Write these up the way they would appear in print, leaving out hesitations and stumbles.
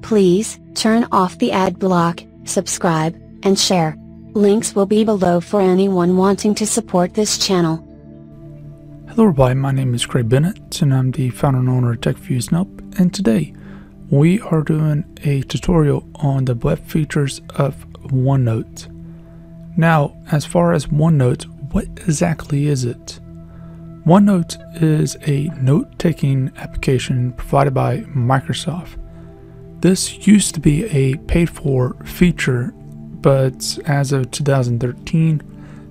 Please turn off the ad block, subscribe, and share. Links will be below for anyone wanting to support this channel. Hello everybody, my name is Craig Bennett and I'm the founder and owner of TechViews Help, and today we are doing a tutorial on the web features of OneNote. Now, as far as OneNote, what exactly is it? OneNote is a note-taking application provided by Microsoft. This used to be a paid-for feature, but as of 2013,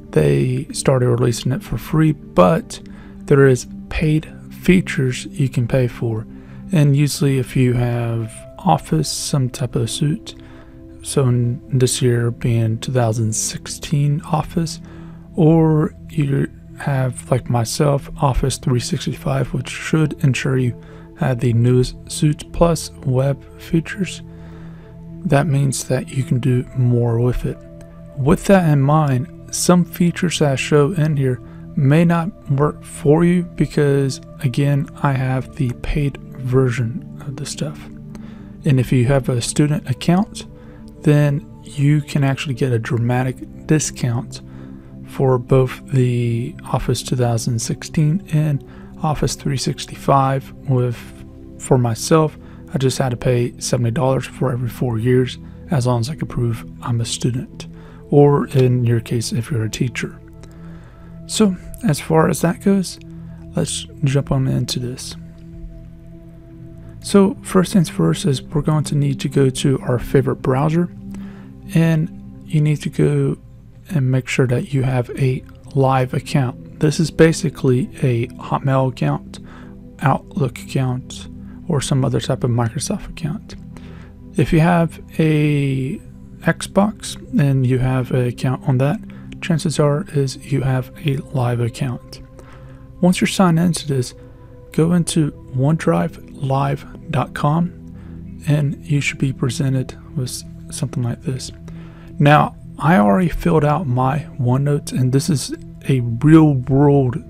they started releasing it for free, but there is paid features you can pay for. And usually if you have Office, some type of suite, so in this year being 2016 Office, or you have, like myself, Office 365, which should ensure you have the newest suite plus web features. That means that you can do more with it. With that in mind, some features that I show in here may not work for you because, again, I have the paid version of the stuff. And if you have a student account, then you can actually get a dramatic discount for both the Office 2016 and Office 365. For myself, I just had to pay $70 for every 4 years, as long as I could prove I'm a student, or in your case, if you're a teacher. So as far as that goes, let's jump on into this. So first things first is we're going to need to go to our favorite browser, and you need to go and make sure that you have a live account. This is basically a Hotmail account, Outlook account, or some other type of Microsoft account. If you have a Xbox and you have an account on that, chances are is you have a live account. Once you're signed into this, go into OneDriveLive.com and you should be presented with something like this. Now, I already filled out my OneNote, and this is a real world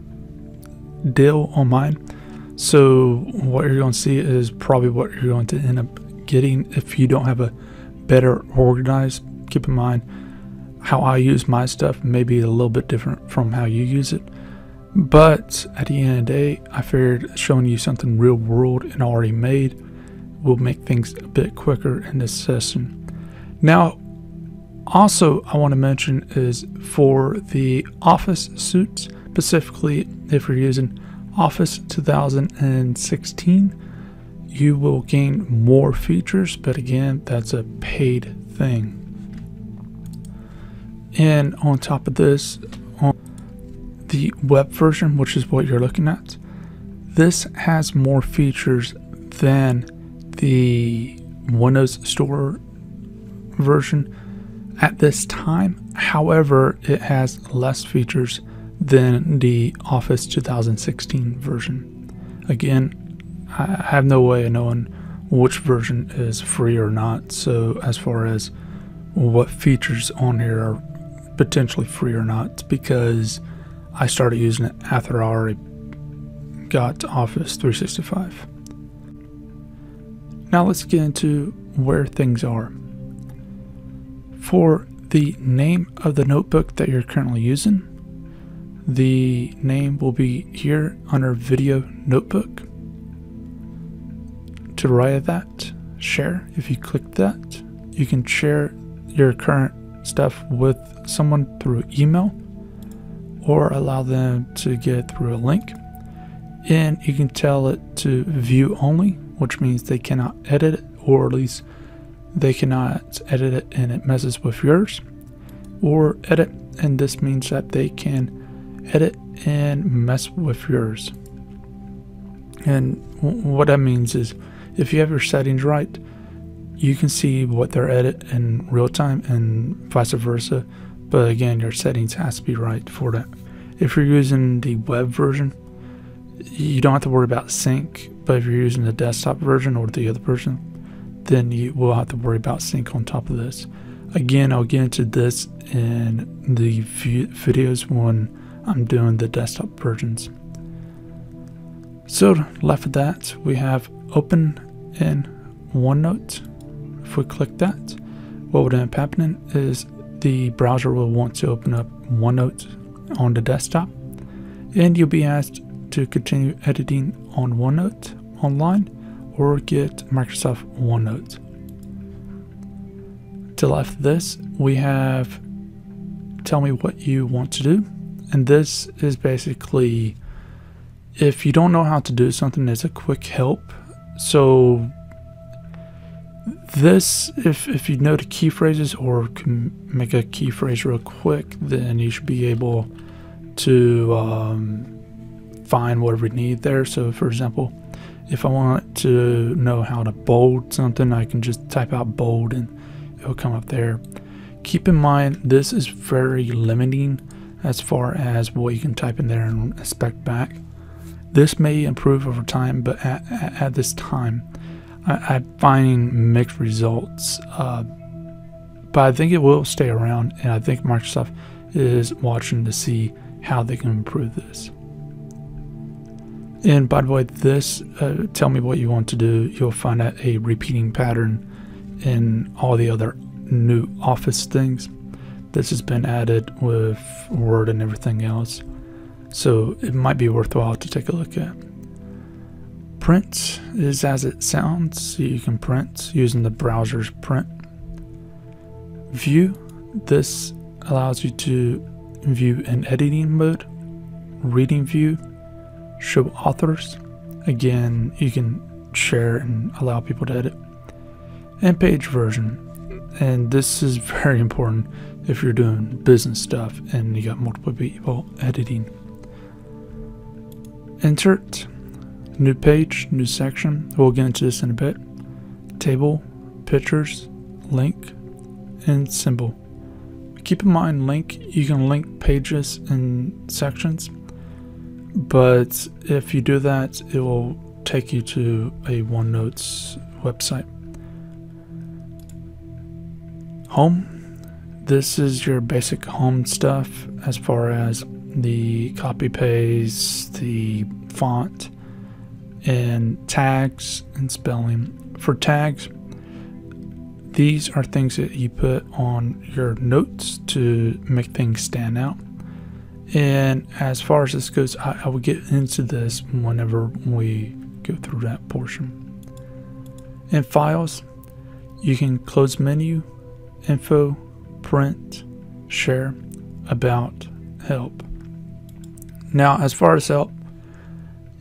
deal on mine. So what you're going to see is probably what you're going to end up getting if you don't have a better organized. Keep in mind, how I use my stuff may be a little bit different from how you use it. But at the end of the day, I figured showing you something real world and already made will make things a bit quicker in this session. Now, also I want to mention is for the Office suites, specifically if you're using Office 2016, you will gain more features, but again, that's a paid thing. And on top of this, on the web version, which is what you're looking at, this has more features than the Windows Store version at this time. However, it has less features than the Office 2016 version. Again, I have no way of knowing which version is free or not, so as far as what features on here are potentially free or not, because I started using it after I already got Office 365. Now let's get into where things are. For the name of the notebook that you're currently using, the name will be here under Video Notebook. To the right of that, share. If you click that, you can share your current stuff with someone through email or allow them to get it through a link. And you can tell it to view only, which means they cannot edit it, or at least they cannot edit it and it messes with yours, or edit, and this means that they can edit and mess with yours. And what that means is if you have your settings right, you can see what they're edit in real time and vice versa, but again, your settings has to be right for that. If you're using the web version, you don't have to worry about sync, but if you're using the desktop version or the other version, then you will have to worry about sync on top of this. Again, I'll get into this in the videos when I'm doing the desktop versions. So left of that, we have open in OneNote. if we click that, what would end up happening is the browser will want to open up OneNote on the desktop, and you'll be asked to continue editing on OneNote Online or get Microsoft OneNote. To the left of this, we have tell me what you want to do, and this is basically if you don't know how to do something, it's a quick help. So this, if you know the key phrases or can make a key phrase real quick, then you should be able to find whatever you need there. So for example, if I want to know how to bold something, I can just type out bold and it'll come up there. Keep in mind, this is very limiting as far as what you can type in there and inspect back. This may improve over time, but at this time, I'm finding mixed results. But I think it will stay around, and I think Microsoft is watching to see how they can improve this. And by the way, this tell me what you want to do. You'll find out a repeating pattern in all the other new Office things. This has been added with Word and everything else, so it might be worthwhile to take a look at. Print is as it sounds, so you can print using the browser's print. View, this allows you to view in editing mode. Reading view, show authors, again you can share and allow people to edit. And page version, and this is very important if you're doing business stuff and you got multiple people editing. Insert, new page, new section, we'll get into this in a bit. Table, pictures, link, and symbol. Keep in mind, link, you can link pages and sections, but if you do that, it will take you to a OneNote's website. Home, this is your basic home stuff as far as the copy paste, the font, and tags and spelling. For tags, these are things that you put on your notes to make things stand out. And as far as this goes, I will get into this whenever we go through that portion. In files, you can close menu, info, print, share, about, help. Now, as far as help,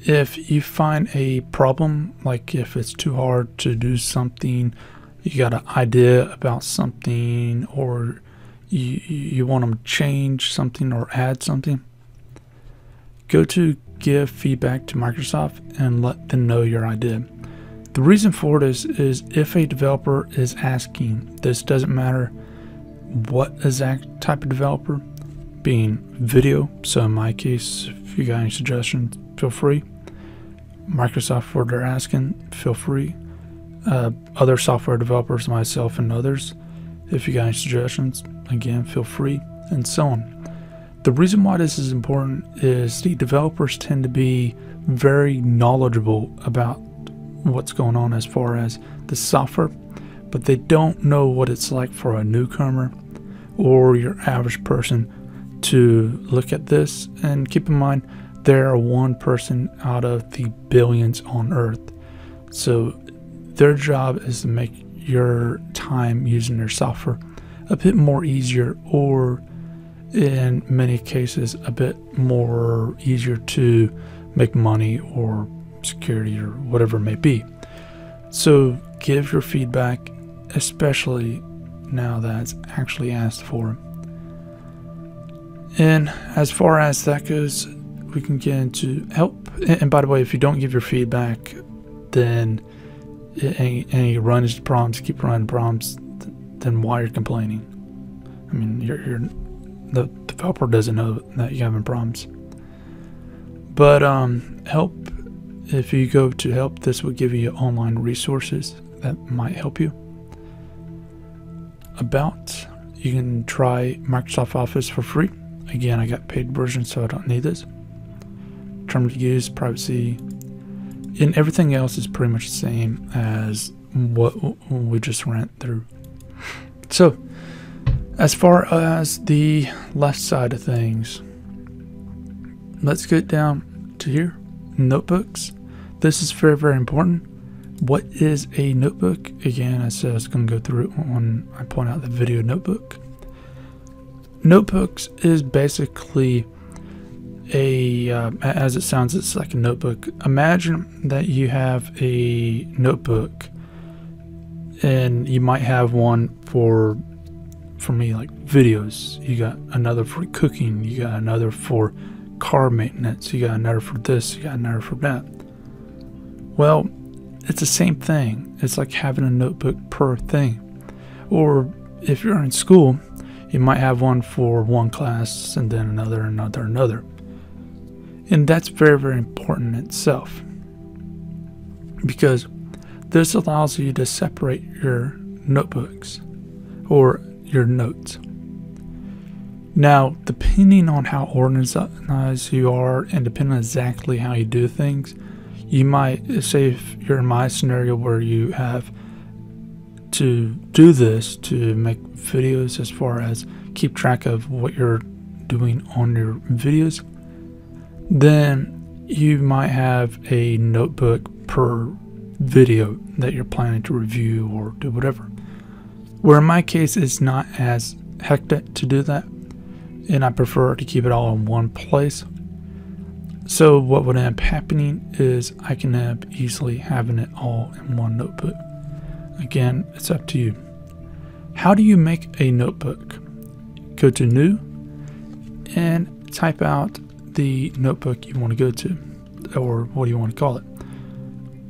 if you find a problem, like if it's too hard to do something, you got an idea about something, or you want them to change something or add something, go to give feedback to Microsoft and let them know your idea. The reason for this is if a developer is asking, this doesn't matter what exact type of developer, being video, so in my case, if you got any suggestions, feel free. Microsoft, what they're asking, feel free. Other software developers, myself and others, if you got any suggestions, again, feel free, and so on. The reason why this is important is the developers tend to be very knowledgeable about what's going on as far as the software, but they don't know what it's like for a newcomer or your average person to look at this. And keep in mind, they are one person out of the billions on Earth, so their job is to make your time using their software a bit more easier, or in many cases a bit more easier to make money or security or whatever it may be. So give your feedback, especially now that it's actually asked for. And as far as that goes, we can get into help. And by the way, if you don't give your feedback, then any run into problems, keep running problems, then why you're complaining? I mean, the developer doesn't know that you're having problems. But help, if you go to help, this will give you online resources that might help you. About, you can try Microsoft Office for free. Again, I got paid version, so I don't need this. Terms of use, privacy, and everything else is pretty much the same as what we just ran through. So as far as the left side of things, let's get down to here, notebooks. This is very, very important. What is a notebook? Again, I said I was going to go through it when I point out the video notebook. Notebooks is basically as it sounds, it's like a notebook. Imagine that you have a notebook, and you might have one for me, like videos. You got another for cooking. You got another for car maintenance. You got another for this. You got another for that. Well, it's the same thing. It's like having a notebook per thing. Or if you're in school, you might have one for one class, and then another. And that's very, very important in itself, because this allows you to separate your notebooks or your notes. Now, depending on how organized you are and depending on exactly how you do things, you might, say if you're in my scenario where you have to do this to make videos, as far as keep track of what you're doing on your videos, then you might have a notebook per video that you're planning to review or do whatever. Where in my case, it's not as hectic to do that, and I prefer to keep it all in one place. So what would end up happening is I can end up easily having it all in one notebook. Again, it's up to you. How do you make a notebook? Go to New and type out the notebook you want to go to, or what do you want to call it.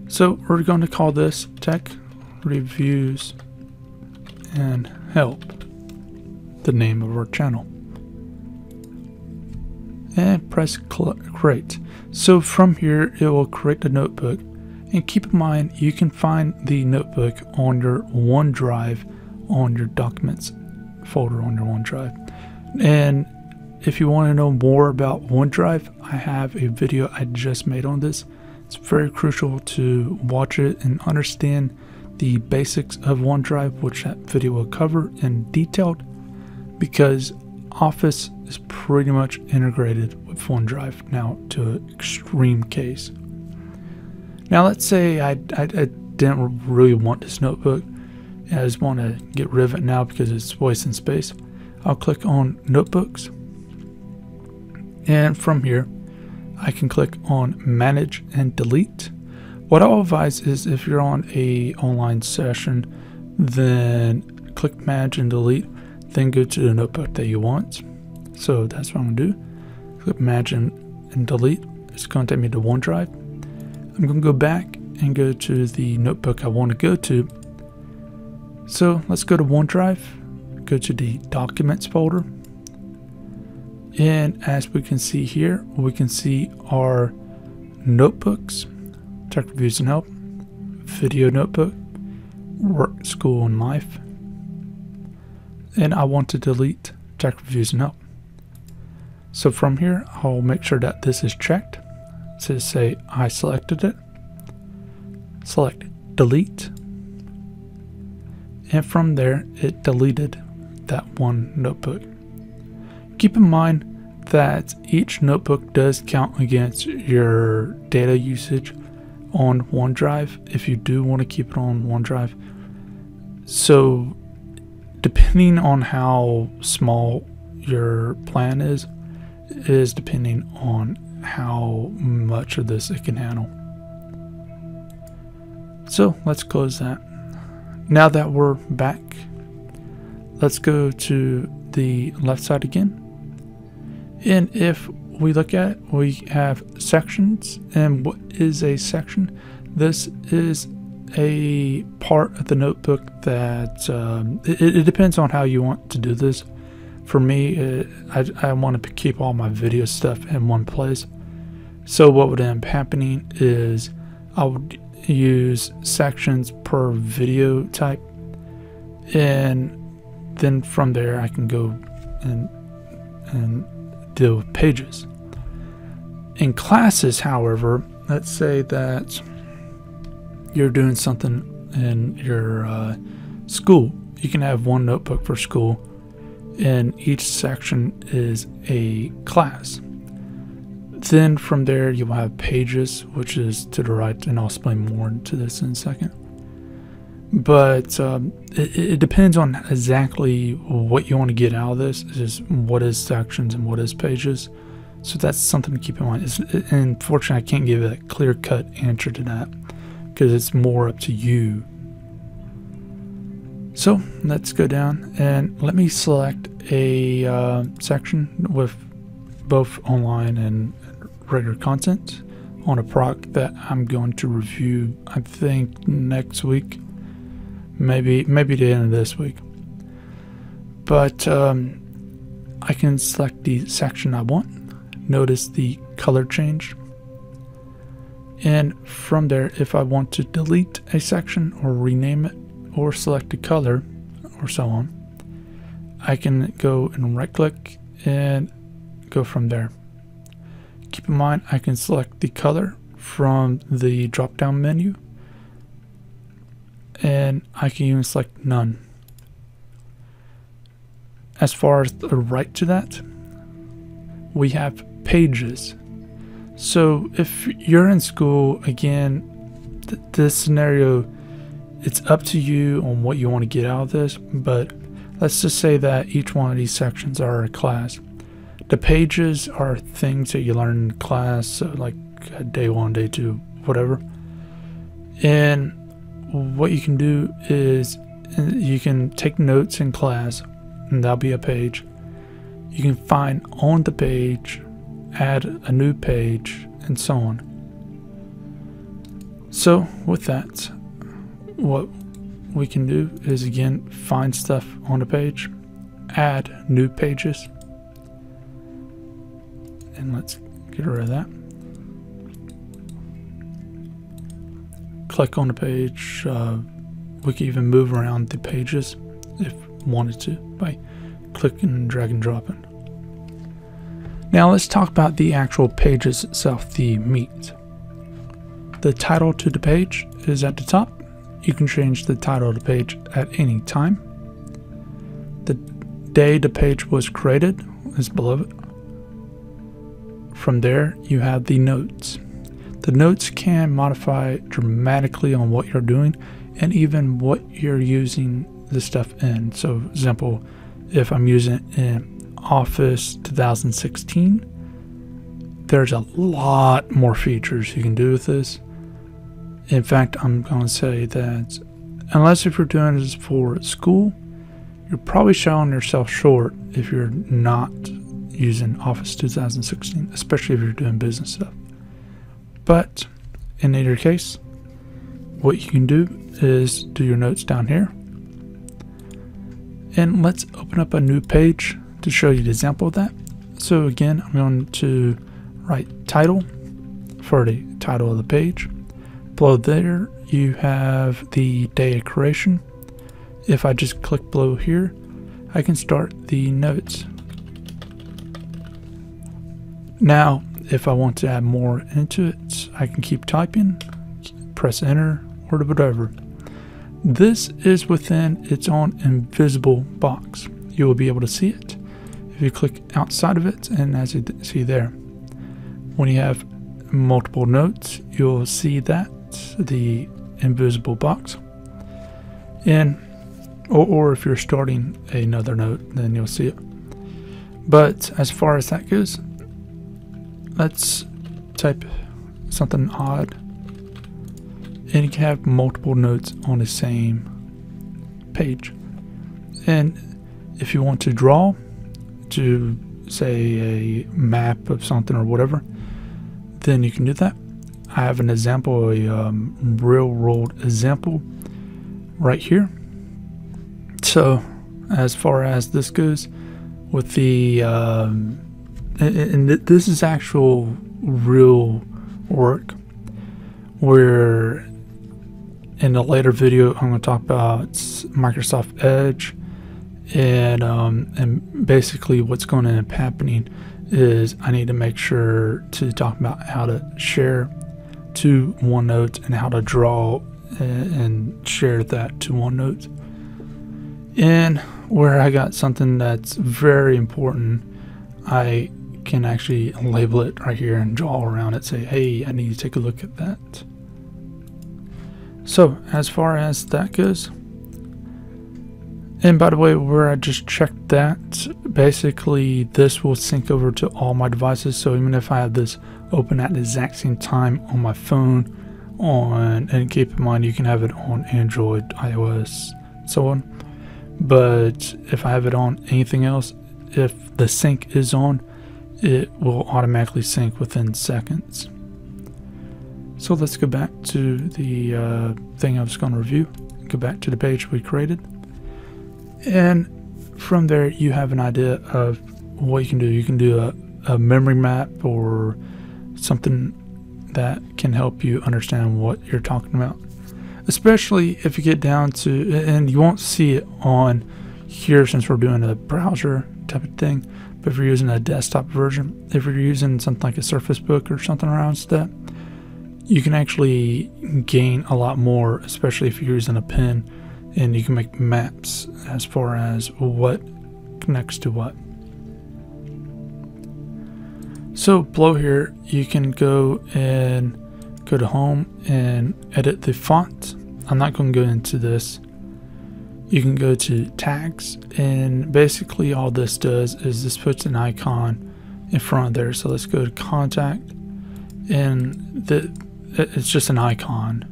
So we're going to call this Tech Reviews and Help, the name of our channel, and press create. So from here it will create the notebook, and keep in mind you can find the notebook on your OneDrive, on your documents folder on your OneDrive. And if you want to know more about OneDrive, I have a video I just made on this. It's very crucial to watch it and understand the basics of OneDrive, which that video will cover in detail, because Office is pretty much integrated with OneDrive now to an extreme case. Now let's say I didn't really want this notebook. I just want to get rid of it now because it's wasting space. I'll click on Notebooks, and from here I can click on Manage and Delete. What I'll advise is, if you're on a online session, then click Manage and Delete, then go to the notebook that you want. So that's what I'm going to do. Click Manage and Delete. It's going to take me to OneDrive. I'm going to go back and go to the notebook I want to go to. So let's go to OneDrive, go to the Documents folder. And as we can see here, we can see our notebooks, Tech Reviews and Help, Video Notebook, Work, School, and Life. And I want to delete Tech Reviews and Help. So from here, I'll make sure that this is checked. So say I selected it. Select Delete. And from there, it deleted that one notebook. Keep in mind that each notebook does count against your data usage on OneDrive if you do want to keep it on OneDrive. So depending on how small your plan is depending on how much of this it can handle. So let's close that. Now that we're back, let's go to the left side again. And if we look at it, we have sections. And what is a section? This is a part of the notebook that it depends on how you want to do this. For me, I want to keep all my video stuff in one place. So what would end up happening is I would use sections per video type, and then from there I can go and deal with pages. In classes, however, let's say that you're doing something in your school. You can have one notebook for school, and each section is a class. Then from there you will have pages, which is to the right, and I'll explain more into this in a second. But it depends on exactly what you want to get out of this, is what is sections and what is pages. So that's something to keep in mind. And unfortunately, I can't give a clear-cut answer to that because it's more up to you. So let's go down and let me select a section with both online and regular content on a product that I'm going to review, I think, next week, maybe the end of this week. But I can select the section I want. Notice the color change, and from there, if I want to delete a section or rename it or select a color or so on, I can go and right click and go from there. Keep in mind, I can select the color from the drop down menu, and I can even select none. As far as the right to that, we have pages. So if you're in school, again, this scenario, it's up to you on what you want to get out of this, but let's just say that each one of these sections are a class. The pages are things that you learn in class, so like day 1, day 2, whatever. And what you can do is you can take notes in class, and that'll be a page. You can find on the page, add a new page, and so on. So with that, what we can do is, again, find stuff on the page, add new pages, and let's get rid of that. Click on the page. We can even move around the pages if wanted to by clicking and drag and dropping. Now let's talk about the actual pages itself, the meat. The title to the page is at the top. You can change the title of the page at any time. The day the page was created is below it. From there, you have the notes. The notes can modify dramatically on what you're doing and even what you're using the stuff in. So, for example, if I'm using it in Office 2016, there's a lot more features you can do with this. In fact, I'm going to say that unless if you're doing this for school, you're probably selling yourself short if you're not using Office 2016, especially if you're doing business stuff. But in either case, what you can do is do your notes down here. And let's open up a new page to show you the example of that. So again, I'm going to write title for the title of the page. Below there, you have the day of creation. If I just click below here, I can start the notes. Now, if I want to add more into it, I can keep typing, press enter, or whatever. This is within its own invisible box. You will be able to see it if you click outside of it, and as you see there. When you have multiple notes, you'll see that, the invisible box. And or if you're starting another note, then you'll see it. But as far as that goes, let's type something odd, and you can have multiple notes on the same page. And if you want to draw to, say, a map of something or whatever, then you can do that. I have an example, a real world example right here. So as far as this goes, with the and this is actual real work, where in a later video I'm going to talk about Microsoft Edge, and basically what's going to end up happening is I need to make sure to talk about how to share to OneNote and how to draw and share that to OneNote. And where I got something that's very important, I can actually label it right here and draw around it, say, hey, I need to take a look at that. So as far as that goes, and by the way, where I just checked that, basically this will sync over to all my devices. So even if I have this open at the exact same time on my phone, and keep in mind you can have it on Android, iOS, so on. But if I have it on anything else, if the sync is on, it will automatically sync within seconds. So let's go back to the thing I was going to review. Go back to the page we created. And from there, you have an idea of what you can do. You can do a memory map or something that can help you understand what you're talking about. Especially if you get down to, and you won't see it on here since we're doing a browser type of thing, but if you're using a desktop version, if you're using something like a Surface Book or something around that, you can actually gain a lot more, especially if you're using a pen, and you can make maps as far as what connects to what. So below here, you can go to home and edit the font. I'm not going to go into this. You can go to tags, and basically all this does is this puts an icon in front of there. So let's go to contact, and it's just an icon.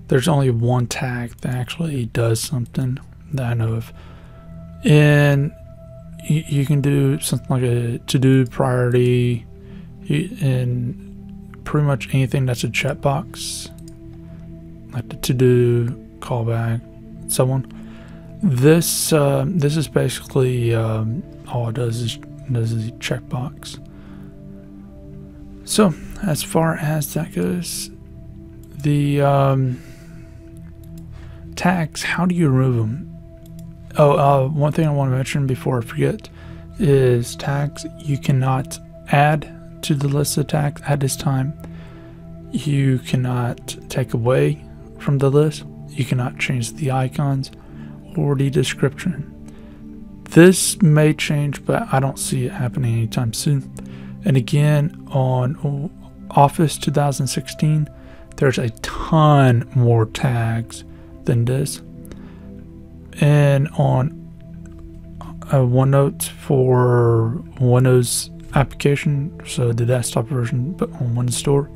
There's only one tag that actually does something that I know of, and you can do something like a to-do priority, and pretty much anything that's a checkbox, like the to-do, callback, so on. This is basically all it does is the checkbox. So as far as that goes, the tags, how do you remove them? One thing I want to mention before I forget is tags. You cannot add to the list of tags at this time. You cannot take away from the list. You cannot change the icons or the description. This may change, but I don't see it happening anytime soon. And again, on Office 2016, there's a ton more tags than this. And on OneNote for Windows application, so the desktop version, but on Windows Store,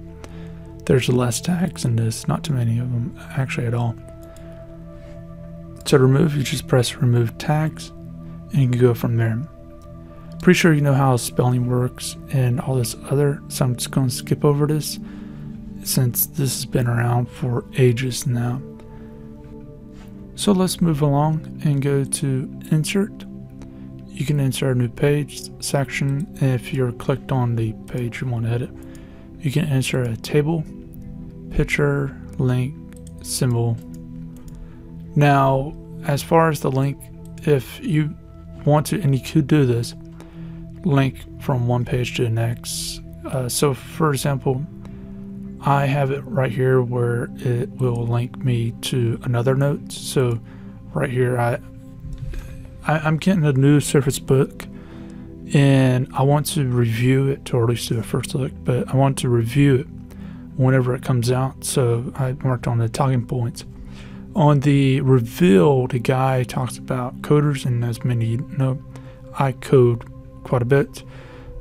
there's less tags in this, not too many of them actually at all. So to remove, you just press remove tags, and you can go from there. Pretty sure you know how spelling works and all this other, so I'm just going to skip over this since this has been around for ages now. So let's move along and go to insert. You can insert a new page section. If you're clicked on the page you want to edit, you can insert a table, picture, link, symbol. Now, as far as the link, if you want to, and you could do this, link from one page to the next. So for example, I have it right here where it will link me to another note. So right here, I'm getting a new Surface Book, and I want to review it, or at least do a first look, but I want to review it whenever it comes out. So I marked on the talking points. On the reveal, the guy talks about coders, and as many know, I code quite a bit.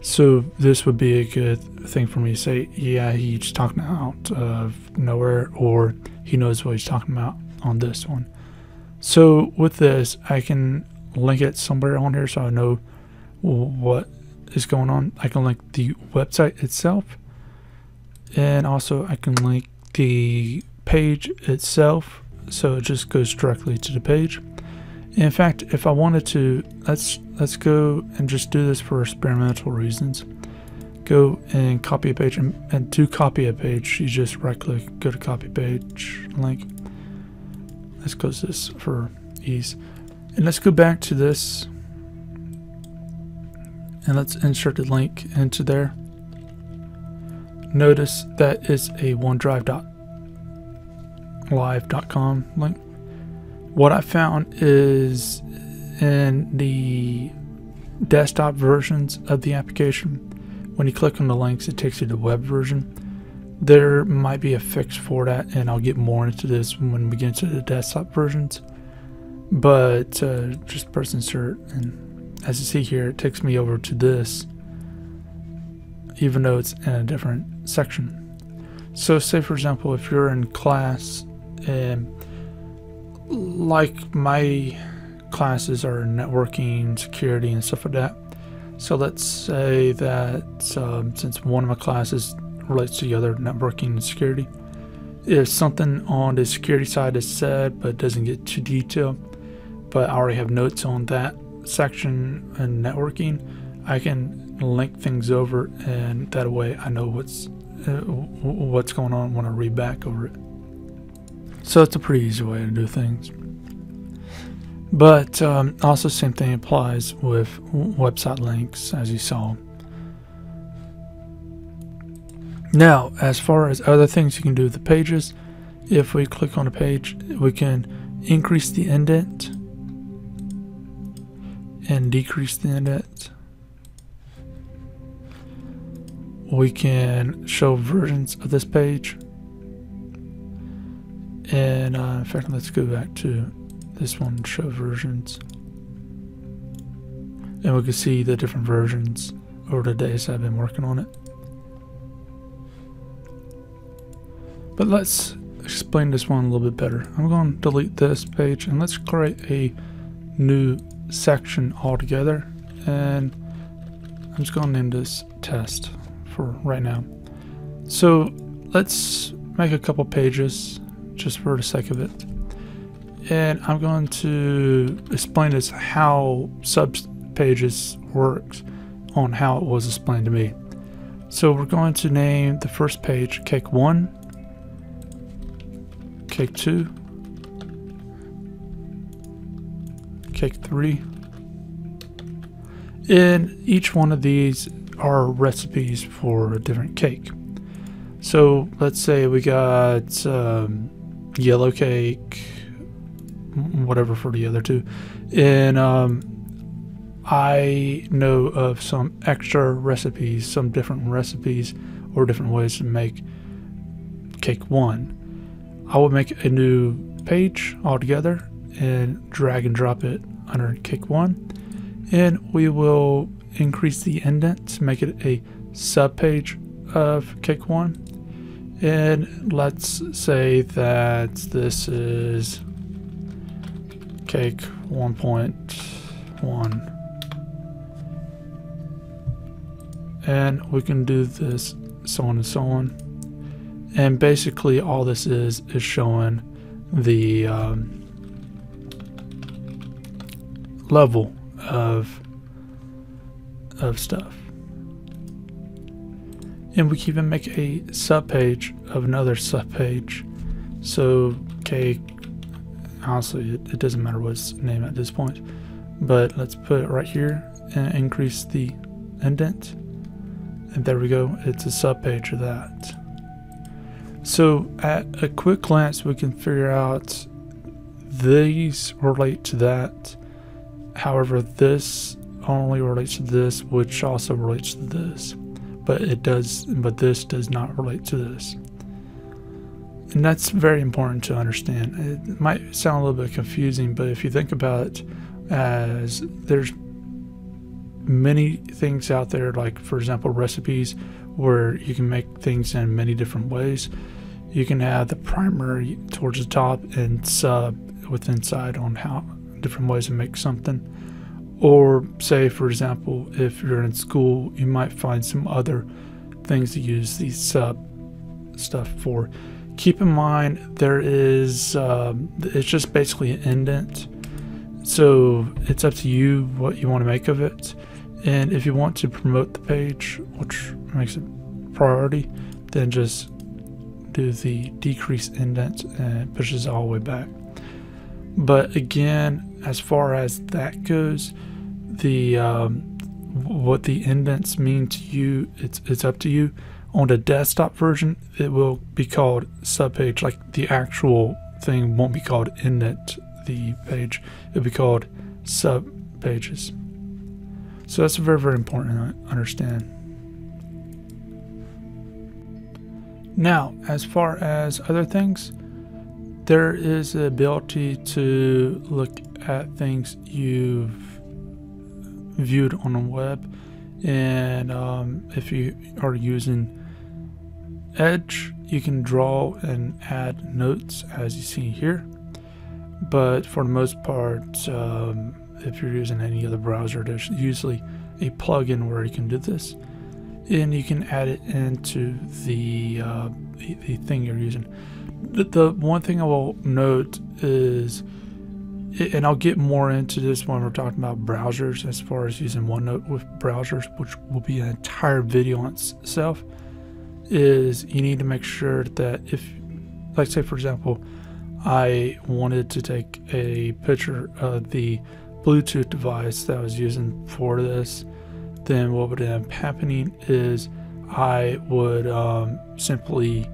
So this would be a good thing for me to say, yeah, he's talking out of nowhere, or he knows what he's talking about on this one. So with this, I can link it somewhere on here so I know what is going on. I can link the website itself, and also I can link the page itself, so it just goes directly to the page. In fact, if I wanted to, let's go and just do this for experimental reasons. Go and copy a page, and to copy a page, you just right click, go to copy page, link. Let's close this for ease. And let's go back to this, and let's insert the link into there. Notice that it's a OneDrive live.com link. What I found is in the desktop versions of the application, when you click on the links, it takes you to the web version. There might be a fix for that, and I'll get more into this when we get into the desktop versions. But just press insert, and as you see here, it takes me over to this, even though it's in a different section. So say for example, if you're in class, and like my classes are networking, security, and stuff like that. So let's say that since one of my classes relates to the other, networking and security, if something on the security side is said but doesn't get too detailed, but I already have notes on that section and networking, I can link things over, and that way I know what's going on when I read back over it. So it's a pretty easy way to do things. But also same thing applies with website links, as you saw. Now, as far as other things you can do with the pages, if we click on a page, we can increase the indent and decrease the indent. We can show versions of this page. And in fact, let's go back to this one, show versions. And we can see the different versions over the days I've been working on it. But let's explain this one a little bit better. I'm going to delete this page, and let's create a new section altogether. And I'm just going to name this test for right now. So let's make a couple pages just for the sake of it. And I'm going to explain this how Subpages works on how it was explained to me. So we're going to name the first page Cake 1, Cake 2, Cake 3. And each one of these are recipes for a different cake. So let's say we got yellow cake, whatever for the other two, and I know of some extra recipes, some different recipes or different ways to make Cake 1. I will make a new page altogether and drag and drop it under Cake 1, and we will increase the indent to make it a subpage of Cake 1. And let's say that this is Cake 1.1, and we can do this so on and so on. And basically all this is showing the level of stuff. And we can even make a subpage of another subpage. So cake, honestly, it doesn't matter what its name at this point, but let's put it right here and increase the indent. And there we go, it's a subpage of that. So at a quick glance, we can figure out these relate to that. However, this only relates to this, which also relates to this. But this does not relate to this. And that's very important to understand. It might sound a little bit confusing, but if you think about it, as there's many things out there, like for example recipes, where you can make things in many different ways. You can have the primary towards the top and sub with inside on how different ways to make something. Or say for example, if you're in school, you might find some other things to use these sub stuff for. Keep in mind there is it's just basically an indent, so it's up to you what you want to make of it. And if you want to promote the page, which makes it priority, then just do the decrease indent and it pushes it all the way back. But again, as far as that goes, the what the indents mean to you, it's up to you. On the desktop version, it will be called Subpage. Like the actual thing won't be called Init, the page. It'll be called Subpages. So that's very, very important to understand. Now, as far as other things, there is the ability to look at things you've viewed on the web, and if you are using Edge, you can draw and add notes as you see here. But for the most part, if you're using any other browser, there's usually a plugin where you can do this, and you can add it into the thing you're using. The one thing I will note is, and I'll get more into this when we're talking about browsers, as far as using OneNote with browsers, which will be an entire video on itself, is you need to make sure that if, like say for example, I wanted to take a picture of the Bluetooth device that I was using for this, then what would end up happening is I would simply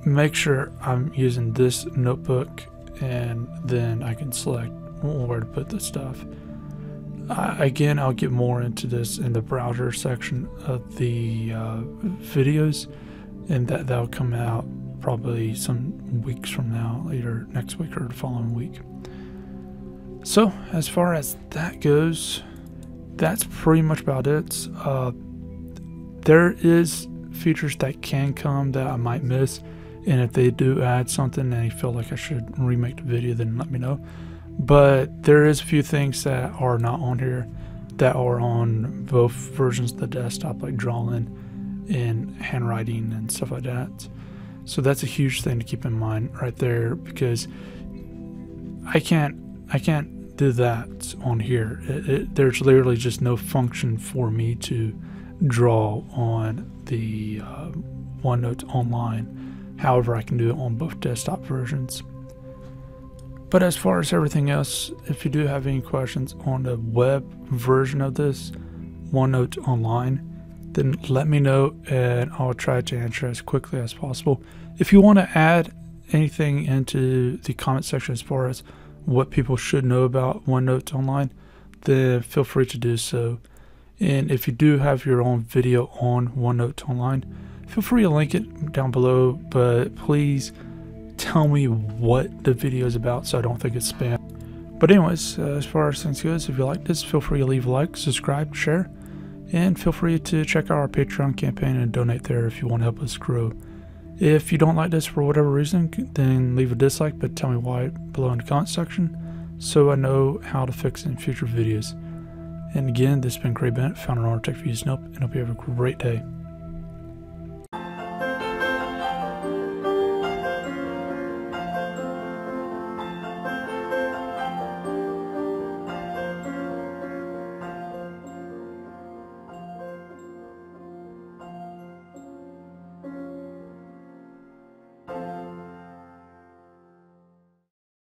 make sure I'm using this notebook, and then I can select where to put the stuff. Again, I'll get more into this in the browser section of the videos, and that'll come out probably some weeks from now, either next week or the following week. So as far as that goes, that's pretty much about it. There is features that can come that I might miss, and if they do add something and you feel like I should remake the video, then let me know. But there is a few things that are not on here that are on both versions of the desktop, like drawing and handwriting and stuff like that. So that's a huge thing to keep in mind right there, because I can't do that on here. There's literally just no function for me to draw on the OneNote Online. However, I can do it on both desktop versions. But as far as everything else, if you do have any questions on the web version of this OneNote Online, then let me know and I'll try to answer as quickly as possible. If you want to add anything into the comment section as far as what people should know about OneNote Online, then feel free to do so. And if you do have your own video on OneNote Online, feel free to link it down below, but please tell me what the video is about so I don't think it's spam. But anyways, as far as things goes, if you like this, feel free to leave a like, subscribe, share, and feel free to check out our Patreon campaign and donate there if you want to help us grow. If you don't like this for whatever reason, then leave a dislike, but tell me why below in the comment section so I know how to fix it in future videos. And again, this has been Craig Bennett, founder of OneNote Tech for You, and hope you have a great day.